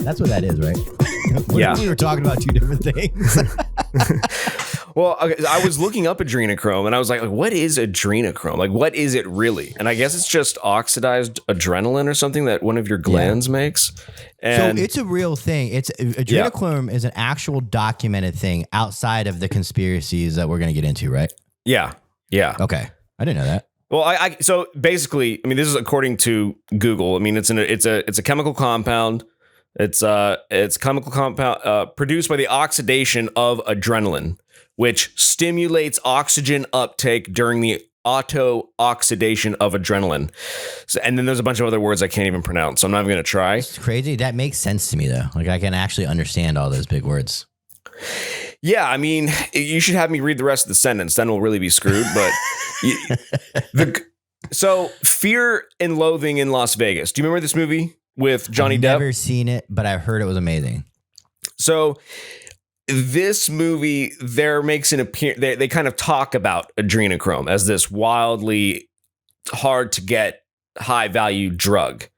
That's what that is, right? Yeah. We were talking about two different things. Well, okay, I was looking up adrenochrome and I was like, what is adrenochrome? Like, what is it really? And I guess it's just oxidized adrenaline or something that one of your glands makes. And so it's a real thing. It's adrenochrome is an actual documented thing outside of the conspiracies that we're going to get into, right? yeah. Okay. I didn't know that. Well, so basically, I mean, this is according to Google. I mean, it's a chemical compound. It's chemical compound produced by the oxidation of adrenaline, which stimulates oxygen uptake during the auto-oxidation of adrenaline. So, and then there's a bunch of other words I can't even pronounce, so I'm not even going to try. It's crazy. That makes sense to me, though. Like, I can actually understand all those big words. Yeah, I mean, you should have me read the rest of the sentence. Then we'll really be screwed. But so, Fear and Loathing in Las Vegas. Do you remember this movie with Johnny Depp? I've never seen it, but I've heard it was amazing. So this movie, there makes an appearance. They kind of talk about adrenochrome as this wildly hard to get high value drug.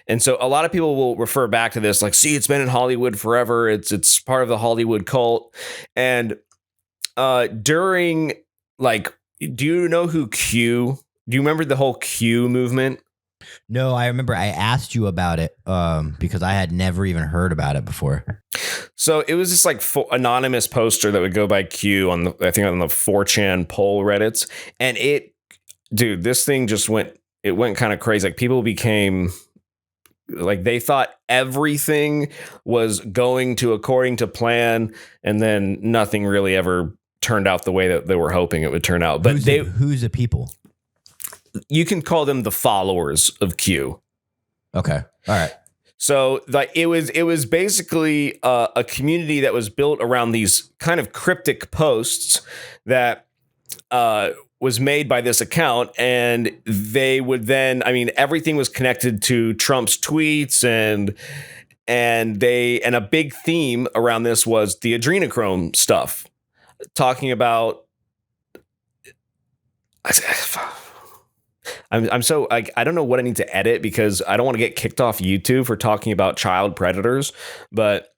And so a lot of people will refer back to this like, see, it's been in Hollywood forever. It's part of the Hollywood cult. And during like, do you know who Q? Do you remember the whole Q movement? No, I remember I asked you about it because I had never even heard about it before. So it was this like anonymous poster that would go by Q on the 4chan poll Reddits. And this thing just went kind of crazy. Like people became like, they thought everything was going to according to plan. And then nothing really ever turned out the way that they were hoping it would turn out. But who's the people? You can call them the followers of Q. Okay. All right. So like it was basically a community that was built around these kind of cryptic posts that was made by this account, and they would then, I mean, everything was connected to Trump's tweets, and a big theme around this was the adrenochrome stuff, talking about. I'm so like, I don't know what I need to edit because I don't want to get kicked off YouTube for talking about child predators, but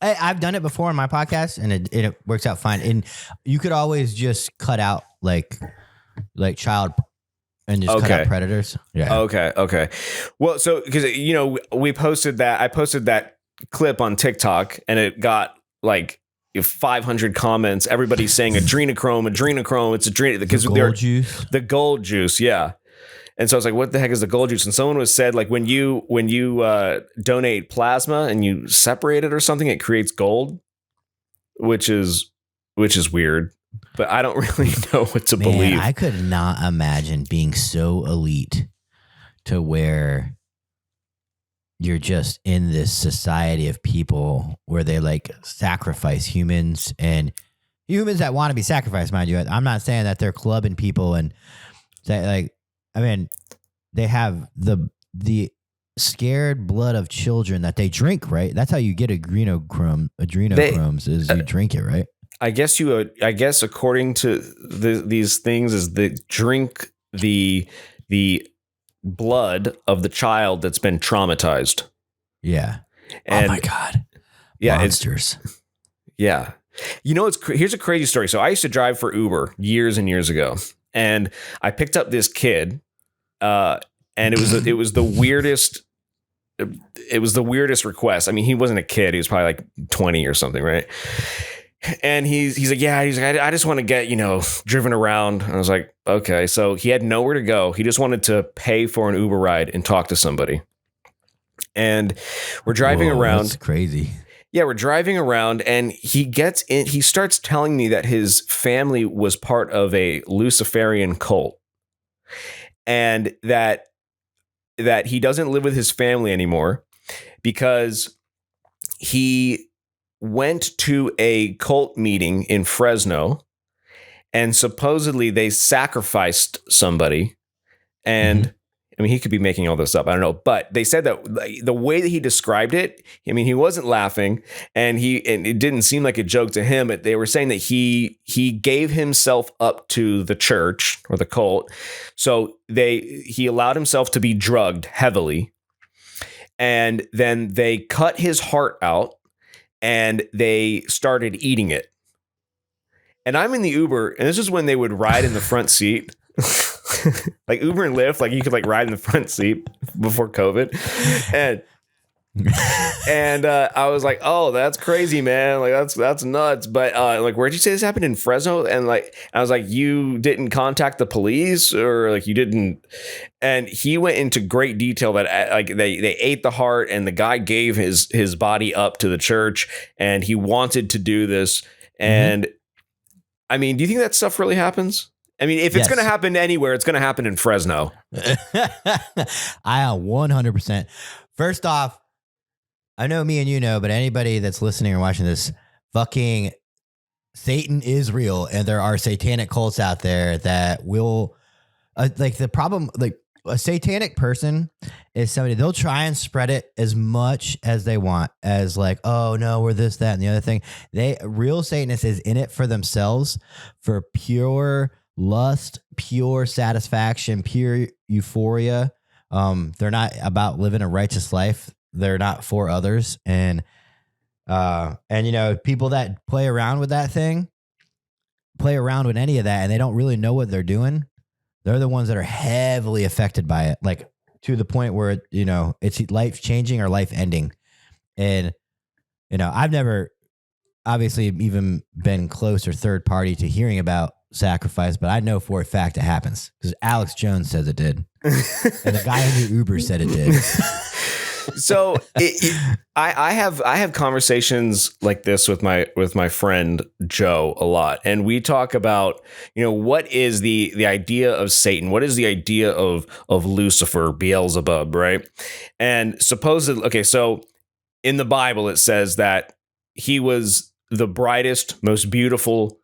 I've done it before on my podcast and it works out fine. And you could always just cut out like child and just cut out predators. Yeah. Okay. Well, so because I posted that clip on TikTok and it got like 500 comments. Everybody's saying adrenochrome. It's because the gold juice. Yeah. And so I was like, what the heck is the gold juice? And someone was said like when you donate plasma and you separate it or something, it creates gold, which is weird. But I don't really know what to believe. I could not imagine being so elite to where you're just in this society of people where they like sacrifice humans and humans that want to be sacrificed, mind you. I'm not saying that they're clubbing people and that like, I mean, they have the scared blood of children that they drink, right? That's how you get adrenochromes is you drink it, right? I guess according to these things is they drink the blood of the child that's been traumatized. Yeah. And oh my God. Yeah. Monsters. Yeah. Here's a crazy story. So I used to drive for Uber years and years ago, and I picked up this kid, and it was the weirdest. It was the weirdest request. I mean, he wasn't a kid. He was probably like 20 or something, right? And he's like, I just want to get, driven around. And I was like, okay. So he had nowhere to go. He just wanted to pay for an Uber ride and talk to somebody. And we're driving around. That's crazy. Yeah, we're driving around and he starts telling me that his family was part of a Luciferian cult. And that he doesn't live with his family anymore because he went to a cult meeting in Fresno and supposedly they sacrificed somebody. And I mean, he could be making all this up. I don't know. But they said that the way that he described it, I mean, he wasn't laughing and it didn't seem like a joke to him. But they were saying that he gave himself up to the church or the cult. So he allowed himself to be drugged heavily. And then they cut his heart out and they started eating it. And I'm in the Uber, and this is when they would ride in the front seat. Like Uber and Lyft, like you could like ride in the front seat before COVID. And I was like, oh, that's crazy, man. Like that's nuts. But like, where'd you say this happened? In Fresno? And like, I was like, you didn't contact the police, or like you didn't. And he went into great detail that like they ate the heart, and the guy gave his body up to the church, and he wanted to do this. And I mean, do you think that stuff really happens? I mean, if it's going to happen anywhere, it's going to happen in Fresno. I 100%. First off, I know me and you know, but anybody that's listening or watching this, fucking Satan is real, and there are satanic cults out there that will, like the problem, like a satanic person is somebody, they'll try and spread it as much as they want, as like, oh no, we're this, that, and the other thing. Real Satanists is in it for themselves, for pure lust, pure satisfaction, pure euphoria. They're not about living a righteous life. They're not for others. And you know, people that play around with that thing, play around with any of that, and they don't really know what they're doing. They're the ones that are heavily affected by it, like to the point where, you know, it's life changing or life ending. And, you know, I've never obviously even been close or third party to hearing about sacrifice, but I know for a fact it happens because Alex Jones says it did. And the guy in the Uber said it did. So I have conversations like this with my friend Joe a lot, and we talk about, you know, what is the idea of Satan, what is the idea of Lucifer, Beelzebub, right? And supposedly, okay, so in the Bible it says that he was the brightest, most beautiful,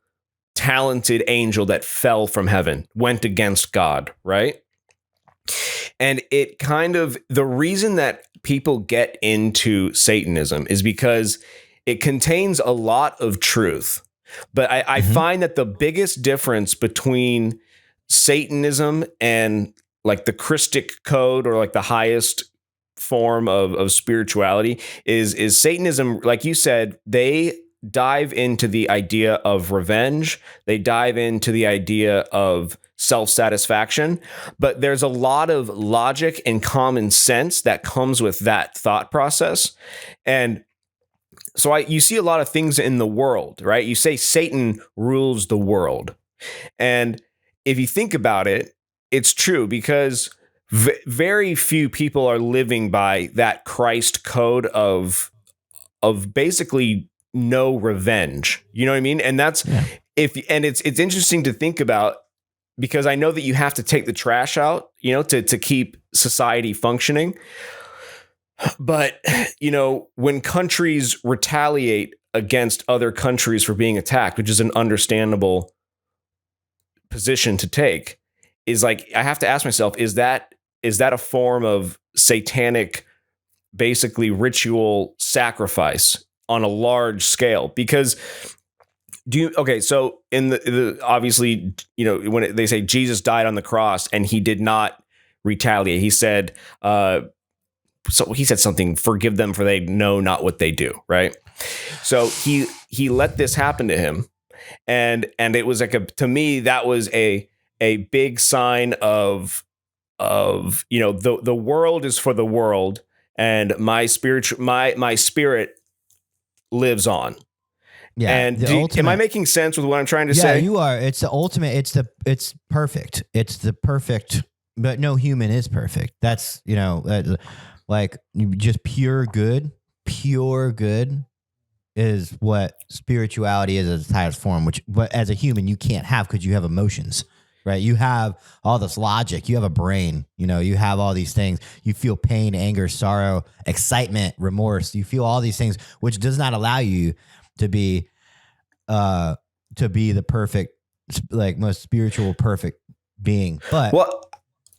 talented angel that fell from heaven, went against God, right? And it kind of, the reason that people get into Satanism is because it contains a lot of truth. But I find that the biggest difference between Satanism and like the Christic code, or like the highest form of spirituality, is Satanism, like you said, they dive into the idea of revenge. They dive into the idea of self-satisfaction, but there's a lot of logic and common sense that comes with that thought process. And so you see a lot of things in the world, right? You say Satan rules the world. And if you think about it, it's true, because very few people are living by that Christ code of basically no revenge. You know what I mean? And that's it's interesting to think about, because I know that you have to take the trash out, you know, to keep society functioning. But, you know, when countries retaliate against other countries for being attacked, which is an understandable position to take, is like, I have to ask myself, is that a form of satanic, basically ritual sacrifice on a large scale? Because so in the obviously, you know, when they say Jesus died on the cross and he did not retaliate, he said, so he said something, forgive them for they know not what they do. Right. So he let this happen to him. And it was like to me, that was a big sign of, you know, the world is for the world, and my spirit lives on. Yeah. And am I making sense with what I'm trying to say? Yeah, you are. It's the ultimate. It's perfect. It's the perfect, but no human is perfect. That's, you know, like just pure good is what spirituality is at its highest form, but as a human, you can't have, because you have emotions, right? You have all this logic, you have a brain, you know, you have all these things. You feel pain, anger, sorrow, excitement, remorse. You feel all these things, which does not allow you to be the perfect, like most spiritual, perfect being. But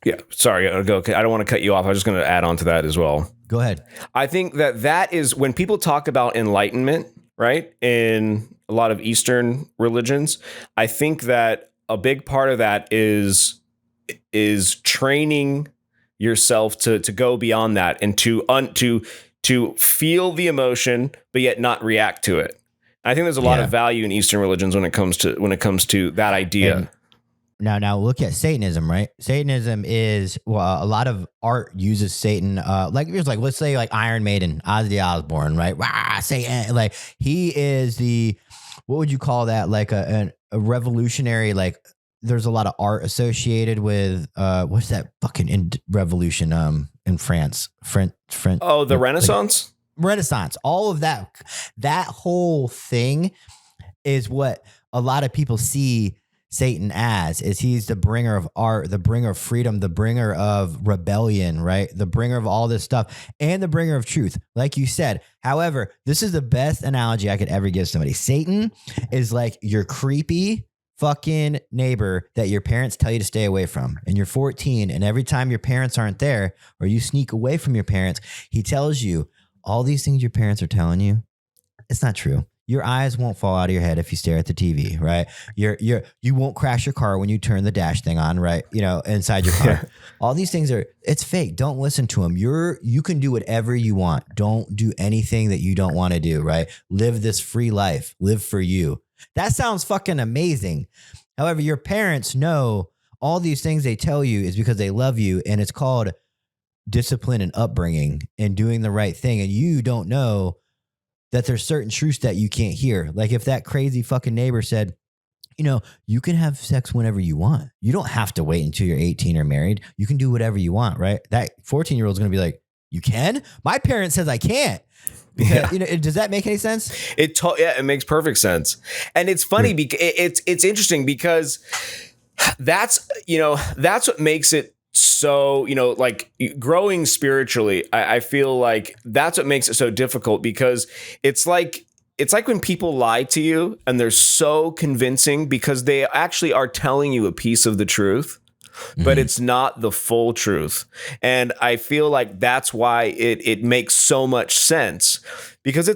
yeah, sorry, I don't want to cut you off. I was just going to add on to that as well. Go ahead. I think that is when people talk about enlightenment, right? In a lot of Eastern religions, I think that a big part of that is training yourself to go beyond that and to feel the emotion, but yet not react to it. I think there's a lot of value in Eastern religions when it comes to that idea. And now look at Satanism, right? Satanism is, well, a lot of art uses Satan. Let's say like Iron Maiden, Ozzy Osbourne, right? Rah, Satan. Like he is what would you call that? Like a revolutionary, like there's a lot of art associated with, what's that fucking revolution in France? Oh, the Renaissance? Renaissance. All of that whole thing is what a lot of people see Satan as, is he's the bringer of art, the bringer of freedom, the bringer of rebellion, right? The bringer of all this stuff, and the bringer of truth, like you said. However, this is the best analogy I could ever give somebody. Satan is like your creepy fucking neighbor that your parents tell you to stay away from. And you're 14, and every time your parents aren't there or you sneak away from your parents, he tells you all these things your parents are telling you. It's not true. Your eyes won't fall out of your head if you stare at the TV, right? You won't crash your car when you turn the dash thing on, right? Inside your car. All these things it's fake. Don't listen to them. You can do whatever you want. Don't do anything that you don't want to do, right? Live this free life. Live for you. That sounds fucking amazing. However, your parents know all these things they tell you is because they love you, and it's called discipline and upbringing and doing the right thing. And you don't know that there's certain truths that you can't hear. Like if that crazy fucking neighbor said, you can have sex whenever you want. You don't have to wait until you're 18 or married. You can do whatever you want, right? That 14-year-old is going to be like, you can? My parent says I can't. Because, does that make any sense? It makes perfect sense. And it's funny because it's interesting because that's what makes it so, like growing spiritually, I feel like that's what makes it so difficult, because it's like when people lie to you and they're so convincing because they actually are telling you a piece of the truth, but it's not the full truth. And I feel like that's why it makes so much sense, because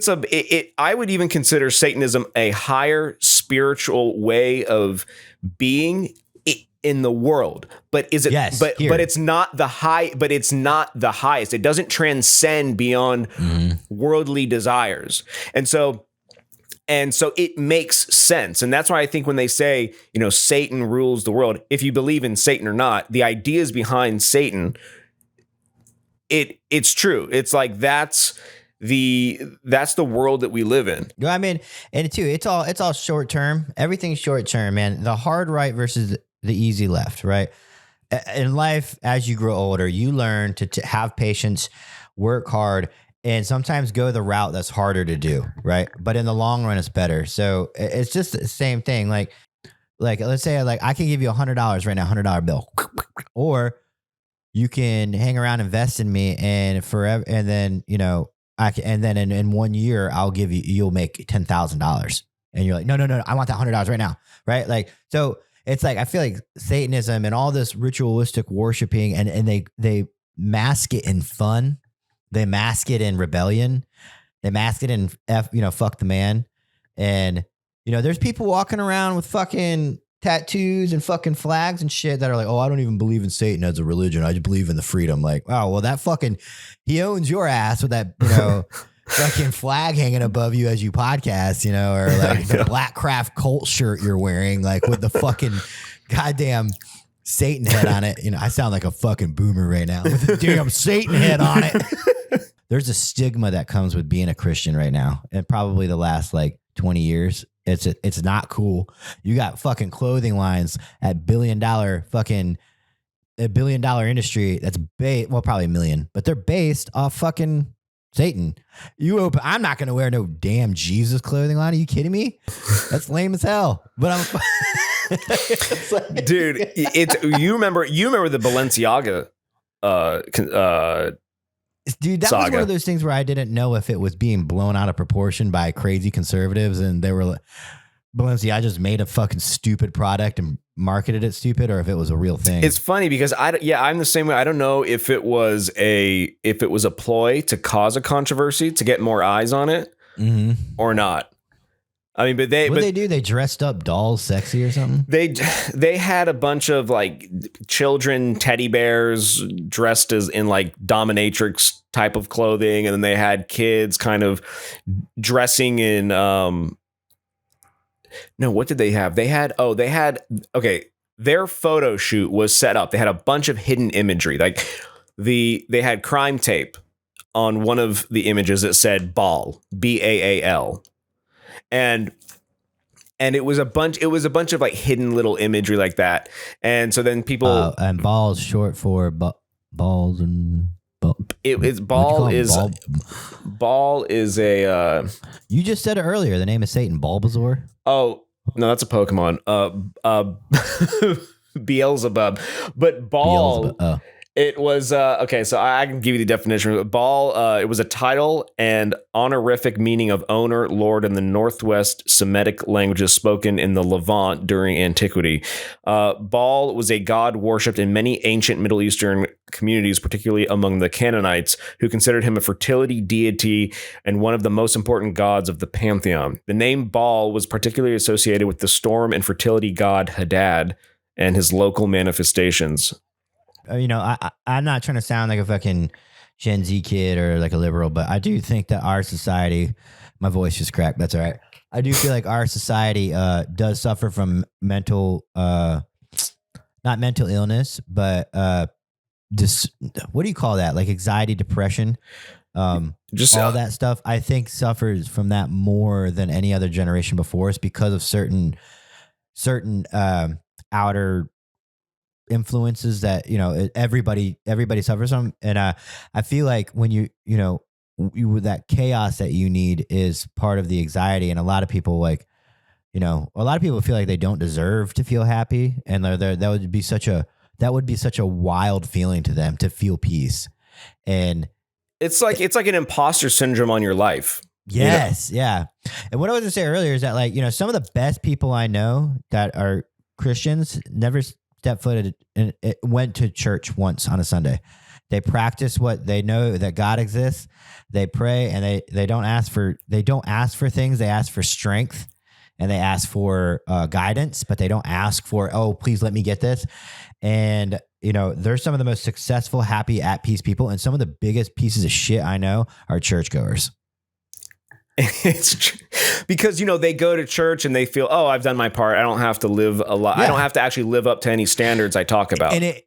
I would even consider Satanism a higher spiritual way of being in the world. But is it? Yes, but it's not the high. But it's not the highest. It doesn't transcend beyond worldly desires, and so it makes sense. And that's why I think when they say, Satan rules the world, if you believe in Satan or not, the ideas behind Satan, it's true. It's like that's the world that we live in. I mean, and too, it's all short term. Everything's short term, man. The hard right versus the easy left, right? In life, as you grow older, you learn to have patience, work hard, and sometimes go the route that's harder to do, right? But in the long run, it's better. So it's just the same thing. Like let's say I can give you $100 right now, $100 bill, or you can hang around, invest in me, and forever, and then in 1 year you'll make $10,000, and you're like, no, I want that $100 right now, right? Like so. It's like I feel like Satanism and all this ritualistic worshiping, and they mask it in fun. They mask it in rebellion. They mask it in fuck the man. And there's people walking around with fucking tattoos and fucking flags and shit that are like, oh, I don't even believe in Satan as a religion. I just believe in the freedom. Like, oh, well, that fucking he owns your ass with that fucking flag hanging above you as you podcast, or like the Black Craft cult shirt you're wearing, like with the fucking goddamn Satan head on it. I sound like a fucking boomer right now with the damn Satan head on it. There's a stigma that comes with being a Christian right now, and probably the last like 20 years. It's not cool. You got fucking clothing lines at a $1 billion industry that's probably $1 million, but they're based off fucking Satan. I'm not going to wear no damn Jesus clothing line. Are you kidding me? That's lame as hell. But dude, you remember the Balenciaga dude, that was one of those things where I didn't know if it was being blown out of proportion by crazy conservatives, and they were like, Balenciaga just made a fucking stupid product and marketed it stupid, or if it was a real thing. It's funny because I'm the same way. I don't know if it was a ploy to cause a controversy to get more eyes on it or not. I mean, but What they do? They dressed up dolls sexy or something? they had a bunch of like children teddy bears dressed as in like dominatrix type of clothing, and then they had kids kind of dressing in no, what did they have? They had okay, their photo shoot was set up. They had a bunch of hidden imagery. Like they had crime tape on one of the images that said Baal, Baal. And it was a bunch of like hidden little imagery like that. And so then people and balls short for balls and Baal is a you just said it earlier, the name is Satan, Bulbasaur. Oh, no, that's a Pokemon. Beelzebub. But Baal Beelzebub. Oh. It was okay, so I can give you the definition. Baal, it was a title and honorific meaning of owner, lord in the Northwest Semitic languages spoken in the Levant during antiquity. Baal was a god worshipped in many ancient Middle Eastern communities, particularly among the Canaanites, who considered him a fertility deity and one of the most important gods of the pantheon. The name Baal was particularly associated with the storm and fertility god Hadad and his local manifestations. You know, I'm not trying to sound like a fucking Gen Z kid or like a liberal, but I do think that our society, my voice just cracked. That's all right. I do feel like our society does suffer from mental, not mental illness, but what do you call that? Like anxiety, depression, just all that stuff. I think suffers from that more than any other generation before us because of certain outer influences that, you know, everybody suffers from. And I feel like when you that chaos that you need is part of the anxiety. And a lot of people feel like they don't deserve to feel happy. And that would be such a wild feeling to them to feel peace. And it's like an imposter syndrome on your life. Yes. You know? Yeah. And what I was going to say earlier is that, like, you know, some of the best people I know that are Christians never stepped footed and went to church once on a Sunday. They practice what they know, that God exists. They pray, and they don't ask for things. They ask for strength, and they ask for guidance, but they don't ask for, oh, please let me get this. And, you know, they're some of the most successful, happy, at peace people. And some of the biggest pieces of shit I know are churchgoers. It's true. Because, you know, they go to church and they feel, oh, I've done my part. I don't have to live a lot. Yeah. I don't have to actually live up to any standards I talk about. And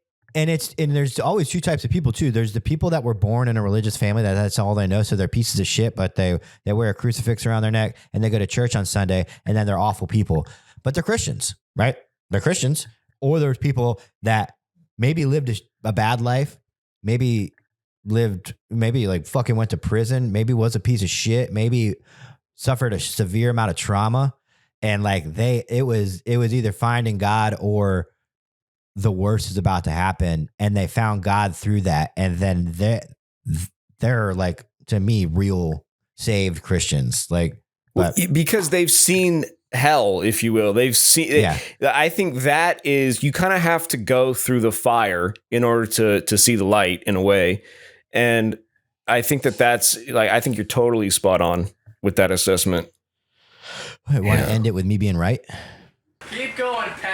there's always two types of people too. There's the people that were born in a religious family that's all they know. So they're pieces of shit, but they wear a crucifix around their neck and they go to church on Sunday, and then they're awful people, but they're Christians, right? They're Christians. Or there's people that maybe lived a bad life, maybe like fucking went to prison, maybe was a piece of shit, maybe suffered a severe amount of trauma, and like it was either finding God or the worst is about to happen, and they found God through that, and then they're like, to me, real saved Christians. Like, but because they've seen hell, if you will. They've seen. Yeah. I think that is, you kind of have to go through the fire in order to see the light, in a way. And I think that's like, I think you're totally spot on with that assessment. I want to end it with me being right. Keep going, Pat.